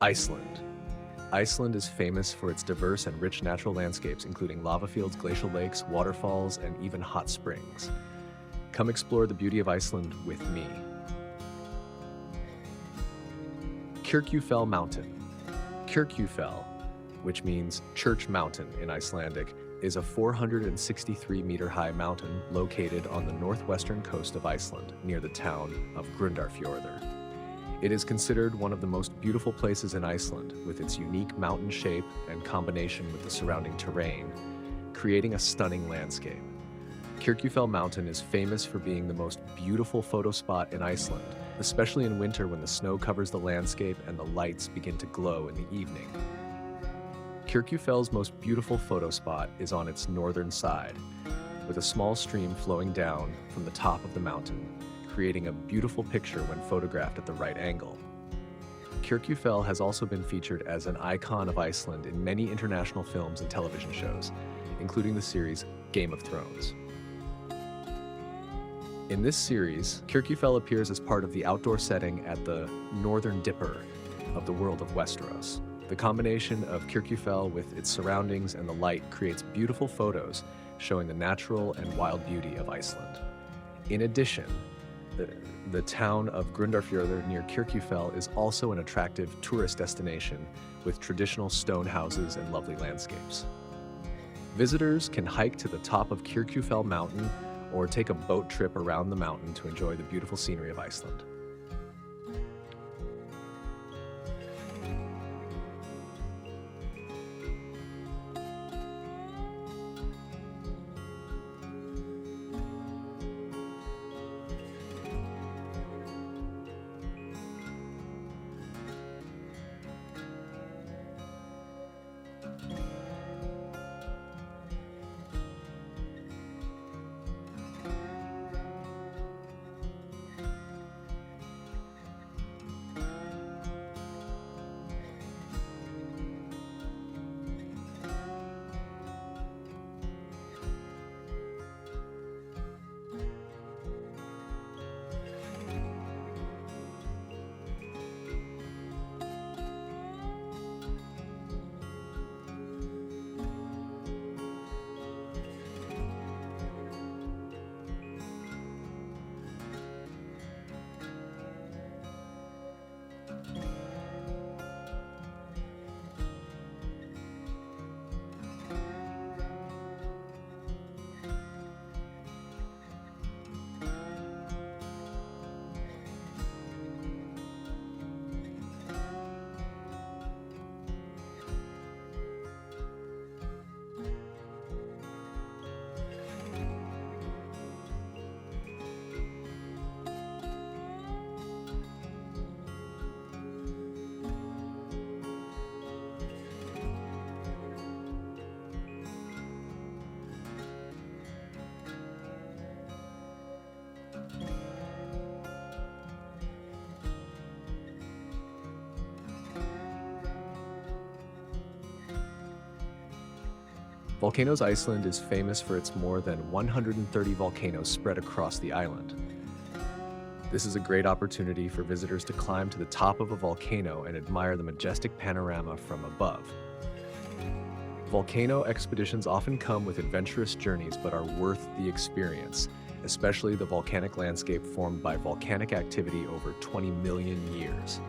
Iceland. Iceland is famous for its diverse and rich natural landscapes, including lava fields, glacial lakes, waterfalls, and even hot springs. Come explore the beauty of Iceland with me. Kirkjufell Mountain. Kirkjufell, which means Church Mountain in Icelandic, is a 463-meter-high mountain located on the northwestern coast of Iceland, near the town of Grundarfjörður. It is considered one of the most beautiful places in Iceland, with its unique mountain shape and combination with the surrounding terrain, creating a stunning landscape. Kirkjufell Mountain is famous for being the most beautiful photo spot in Iceland, especially in winter when the snow covers the landscape and the lights begin to glow in the evening. Kirkjufell's most beautiful photo spot is on its northern side, with a small stream flowing down from the top of the mountain, creating a beautiful picture when photographed at the right angle. Kirkjufell has also been featured as an icon of Iceland in many international films and television shows, including the series Game of Thrones. In this series, Kirkjufell appears as part of the outdoor setting at the northern dipper of the world of Westeros. The combination of Kirkjufell with its surroundings and the light creates beautiful photos showing the natural and wild beauty of Iceland. In addition, the town of Grundarfjörður near Kirkjufell is also an attractive tourist destination with traditional stone houses and lovely landscapes. Visitors can hike to the top of Kirkjufell Mountain or take a boat trip around the mountain to enjoy the beautiful scenery of Iceland. Volcanoes Iceland is famous for its more than 130 volcanoes spread across the island. This is a great opportunity for visitors to climb to the top of a volcano and admire the majestic panorama from above. Volcano expeditions often come with adventurous journeys but are worth the experience, especially the volcanic landscape formed by volcanic activity over 20 million years.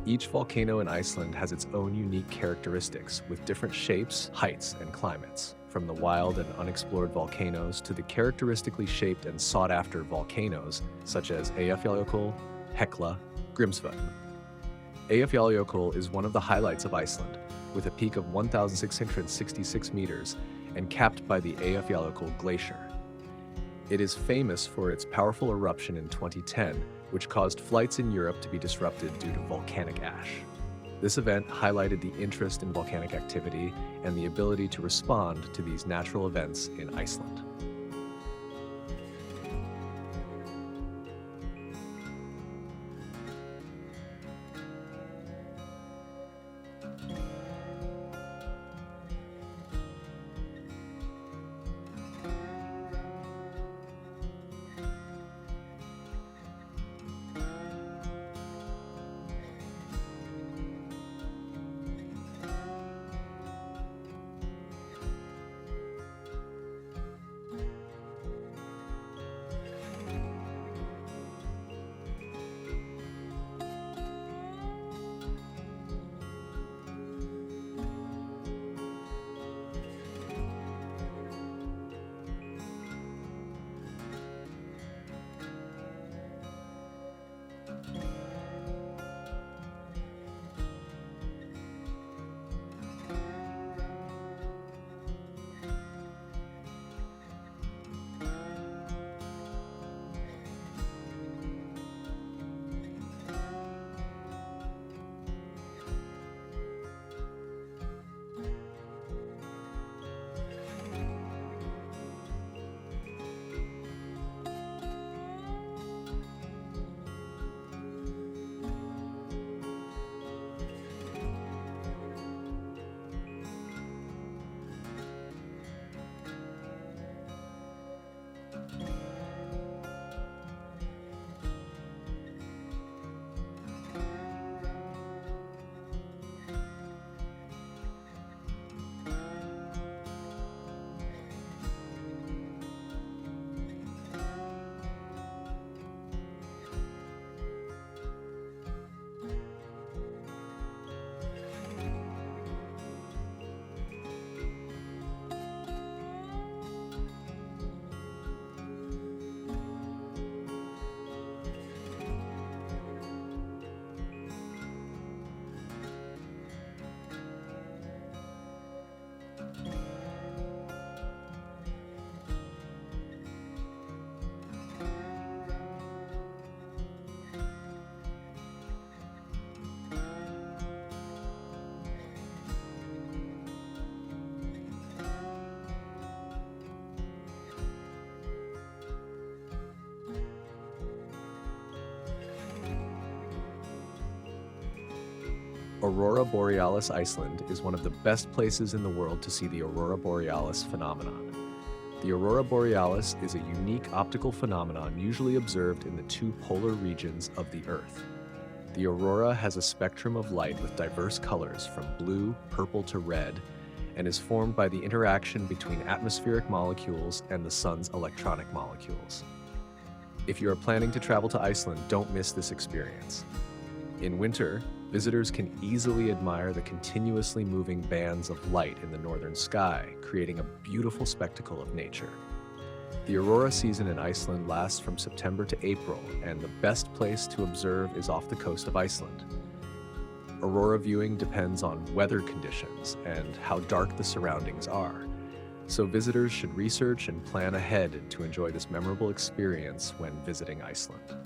Each volcano in Iceland has its own unique characteristics, with different shapes, heights, and climates, from the wild and unexplored volcanoes to the characteristically shaped and sought-after volcanoes, such as Eyjafjallajökull, Hekla, Grímsvötn. Eyjafjallajökull is one of the highlights of Iceland, with a peak of 1,666 meters and capped by the Eyjafjallajökull Glacier. It is famous for its powerful eruption in 2010, which caused flights in Europe to be disrupted due to volcanic ash. This event highlighted the interest in volcanic activity and the ability to respond to these natural events in Iceland. Aurora Borealis, Iceland is one of the best places in the world to see the Aurora Borealis phenomenon. The Aurora Borealis is a unique optical phenomenon usually observed in the two polar regions of the Earth. The aurora has a spectrum of light with diverse colors from blue, purple to red, and is formed by the interaction between atmospheric molecules and the sun's electronic molecules. If you are planning to travel to Iceland, don't miss this experience. In winter, visitors can easily admire the continuously moving bands of light in the northern sky, creating a beautiful spectacle of nature. The aurora season in Iceland lasts from September to April, and the best place to observe is off the coast of Iceland. Aurora viewing depends on weather conditions and how dark the surroundings are, so visitors should research and plan ahead to enjoy this memorable experience when visiting Iceland.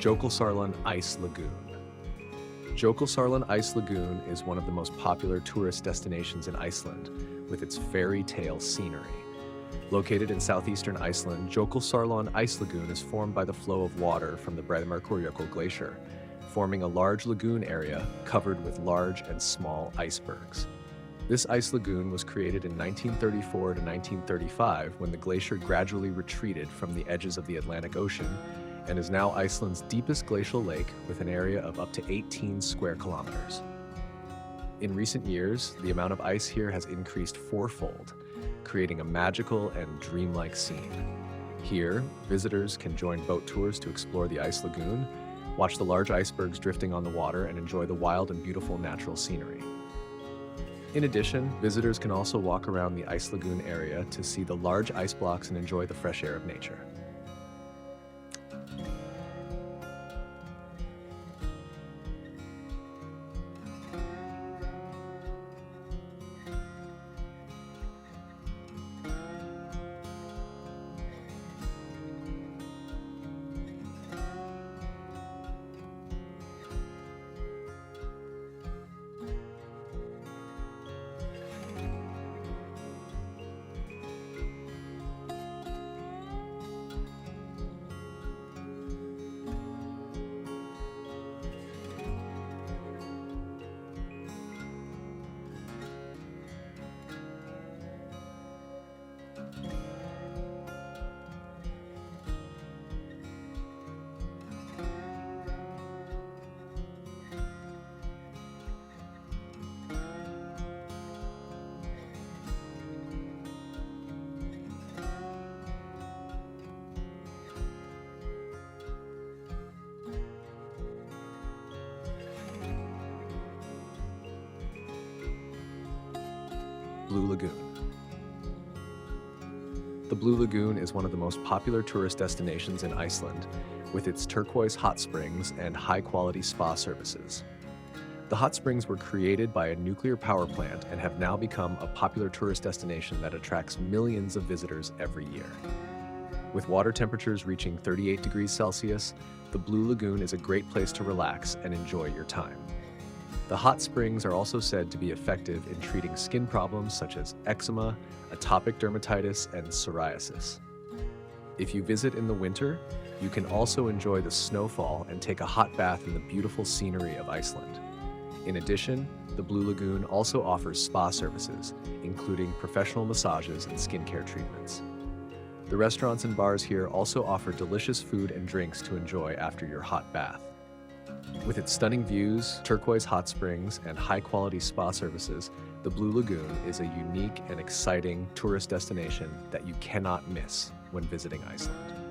Jokulsarlon Ice Lagoon. Jokulsarlon Ice Lagoon is one of the most popular tourist destinations in Iceland, with its fairy tale scenery. Located in southeastern Iceland, Jokulsarlon Ice Lagoon is formed by the flow of water from the Vatnajökull glacier, forming a large lagoon area covered with large and small icebergs. This ice lagoon was created in 1934 to 1935 when the glacier gradually retreated from the edges of the Atlantic Ocean and is now Iceland's deepest glacial lake with an area of up to 18 square kilometers. In recent years, the amount of ice here has increased fourfold, creating a magical and dreamlike scene. Here, visitors can join boat tours to explore the ice lagoon, watch the large icebergs drifting on the water, and enjoy the wild and beautiful natural scenery. In addition, visitors can also walk around the ice lagoon area to see the large ice blocks and enjoy the fresh air of nature. Blue Lagoon. The Blue Lagoon is one of the most popular tourist destinations in Iceland, with its turquoise hot springs and high-quality spa services. The hot springs were created by a nuclear power plant and have now become a popular tourist destination that attracts millions of visitors every year. With water temperatures reaching 38 degrees Celsius, the Blue Lagoon is a great place to relax and enjoy your time. The hot springs are also said to be effective in treating skin problems such as eczema, atopic dermatitis, and psoriasis. If you visit in the winter, you can also enjoy the snowfall and take a hot bath in the beautiful scenery of Iceland. In addition, the Blue Lagoon also offers spa services, including professional massages and skincare treatments. The restaurants and bars here also offer delicious food and drinks to enjoy after your hot bath. With its stunning views, turquoise hot springs, and high-quality spa services, the Blue Lagoon is a unique and exciting tourist destination that you cannot miss when visiting Iceland.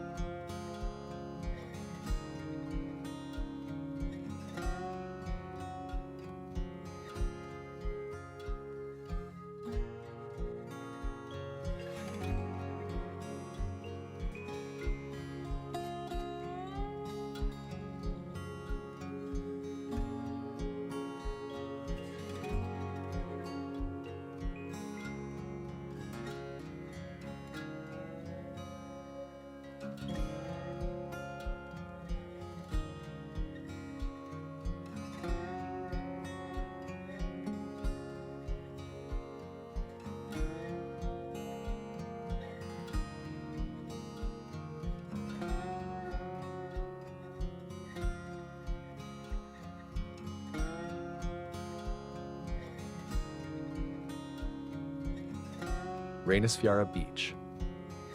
Reynisfjara Beach.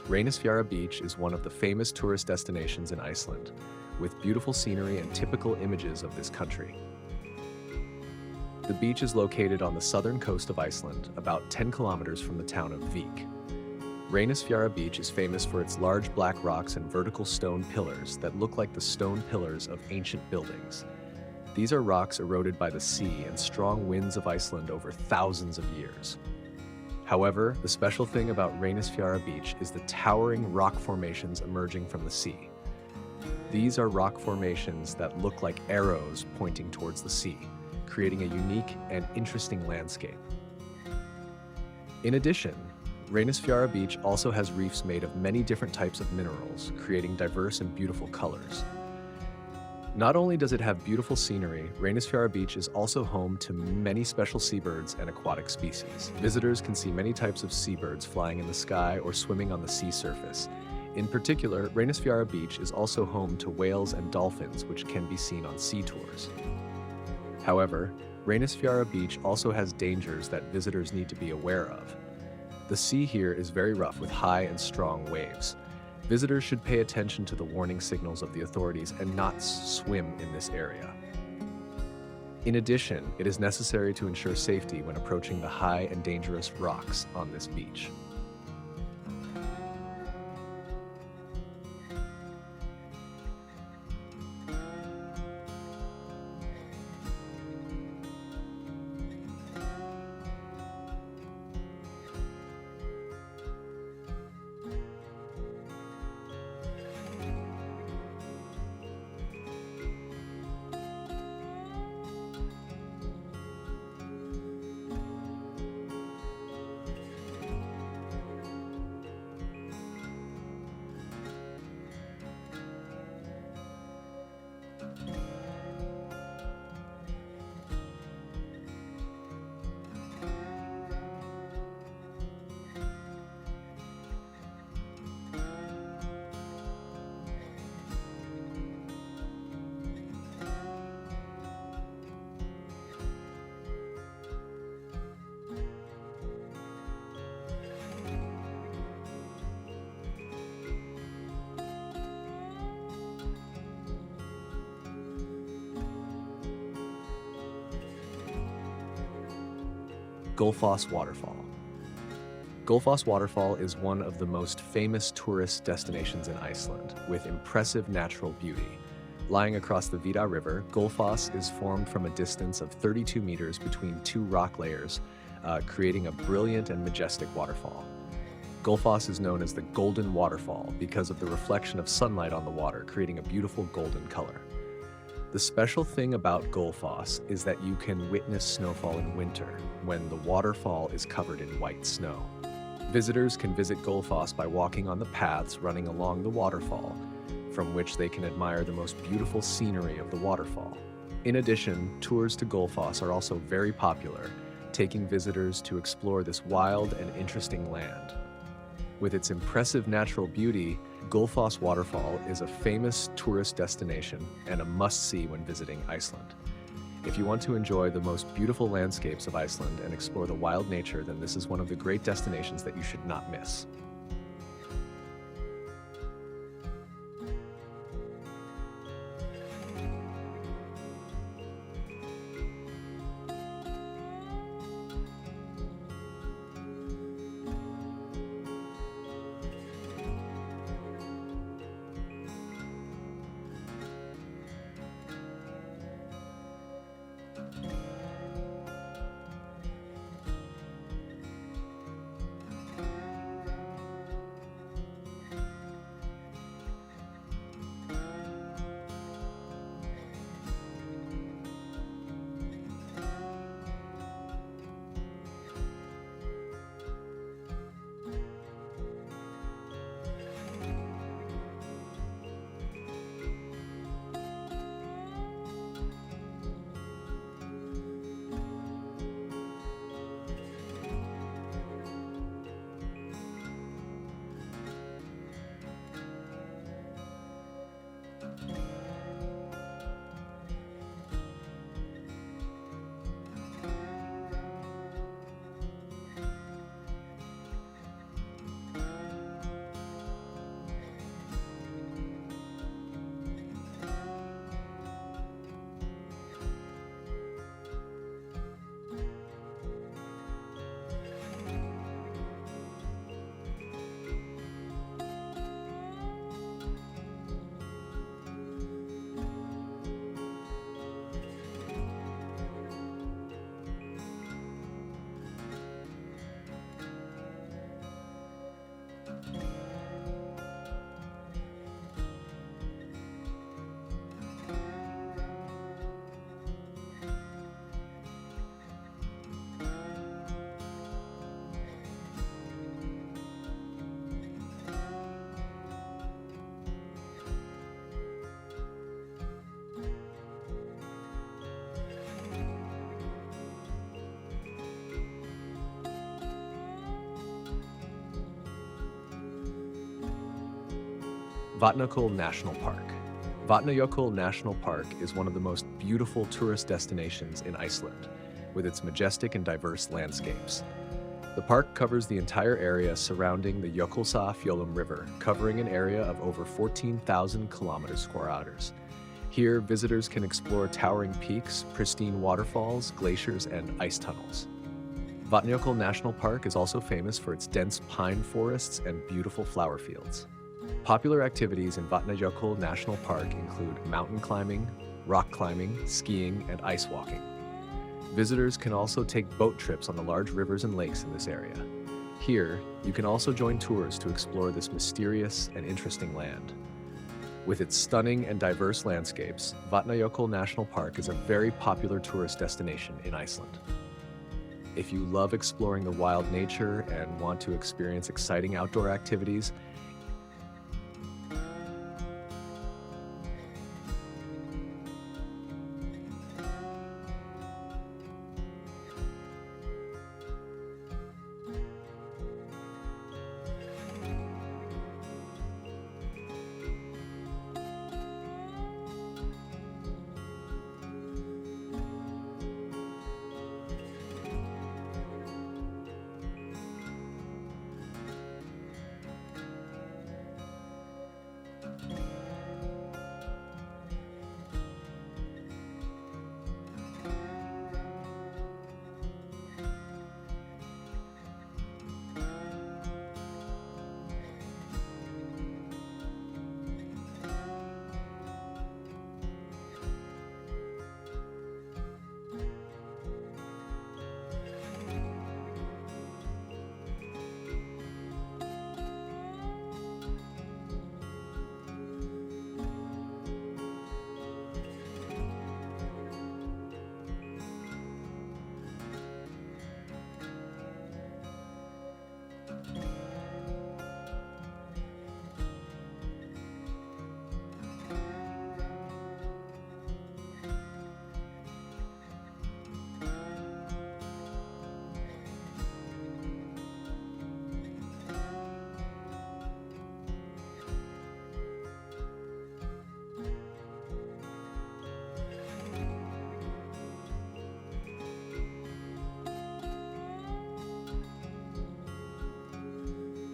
Reynisfjara Beach is one of the famous tourist destinations in Iceland, with beautiful scenery and typical images of this country. The beach is located on the southern coast of Iceland, about 10 kilometers from the town of Vík. Reynisfjara Beach is famous for its large black rocks and vertical stone pillars that look like the stone pillars of ancient buildings. These are rocks eroded by the sea and strong winds of Iceland over thousands of years. However, the special thing about Reynisfjara Beach is the towering rock formations emerging from the sea. These are rock formations that look like arrows pointing towards the sea, creating a unique and interesting landscape. In addition, Reynisfjara Beach also has reefs made of many different types of minerals, creating diverse and beautiful colors. Not only does it have beautiful scenery, Reynisfjara Beach is also home to many special seabirds and aquatic species. Visitors can see many types of seabirds flying in the sky or swimming on the sea surface. In particular, Reynisfjara Beach is also home to whales and dolphins, which can be seen on sea tours. However, Reynisfjara Beach also has dangers that visitors need to be aware of. The sea here is very rough with high and strong waves. Visitors should pay attention to the warning signals of the authorities and not swim in this area. In addition, it is necessary to ensure safety when approaching the high and dangerous rocks on this beach. Gullfoss Waterfall. Gullfoss Waterfall is one of the most famous tourist destinations in Iceland, with impressive natural beauty. Lying across the Vida River, Gullfoss is formed from a distance of 32 meters between two rock layers, creating a brilliant and majestic waterfall. Gullfoss is known as the Golden Waterfall because of the reflection of sunlight on the water, creating a beautiful golden color. The special thing about Gullfoss is that you can witness snowfall in winter when the waterfall is covered in white snow. Visitors can visit Gullfoss by walking on the paths running along the waterfall, from which they can admire the most beautiful scenery of the waterfall. In addition, tours to Gullfoss are also very popular, taking visitors to explore this wild and interesting land. With its impressive natural beauty, Gullfoss Waterfall is a famous tourist destination and a must-see when visiting Iceland. If you want to enjoy the most beautiful landscapes of Iceland and explore the wild nature, then this is one of the great destinations that you should not miss. Vatnajökull National Park. Vatnajökull National Park is one of the most beautiful tourist destinations in Iceland, with its majestic and diverse landscapes. The park covers the entire area surrounding the Jokulsarlon River, covering an area of over 14,000 kilometers square. Here, visitors can explore towering peaks, pristine waterfalls, glaciers, and ice tunnels. Vatnajökull National Park is also famous for its dense pine forests and beautiful flower fields. Popular activities in Vatnajökull National Park include mountain climbing, rock climbing, skiing, and ice walking. Visitors can also take boat trips on the large rivers and lakes in this area. Here, you can also join tours to explore this mysterious and interesting land. With its stunning and diverse landscapes, Vatnajökull National Park is a very popular tourist destination in Iceland. If you love exploring the wild nature and want to experience exciting outdoor activities,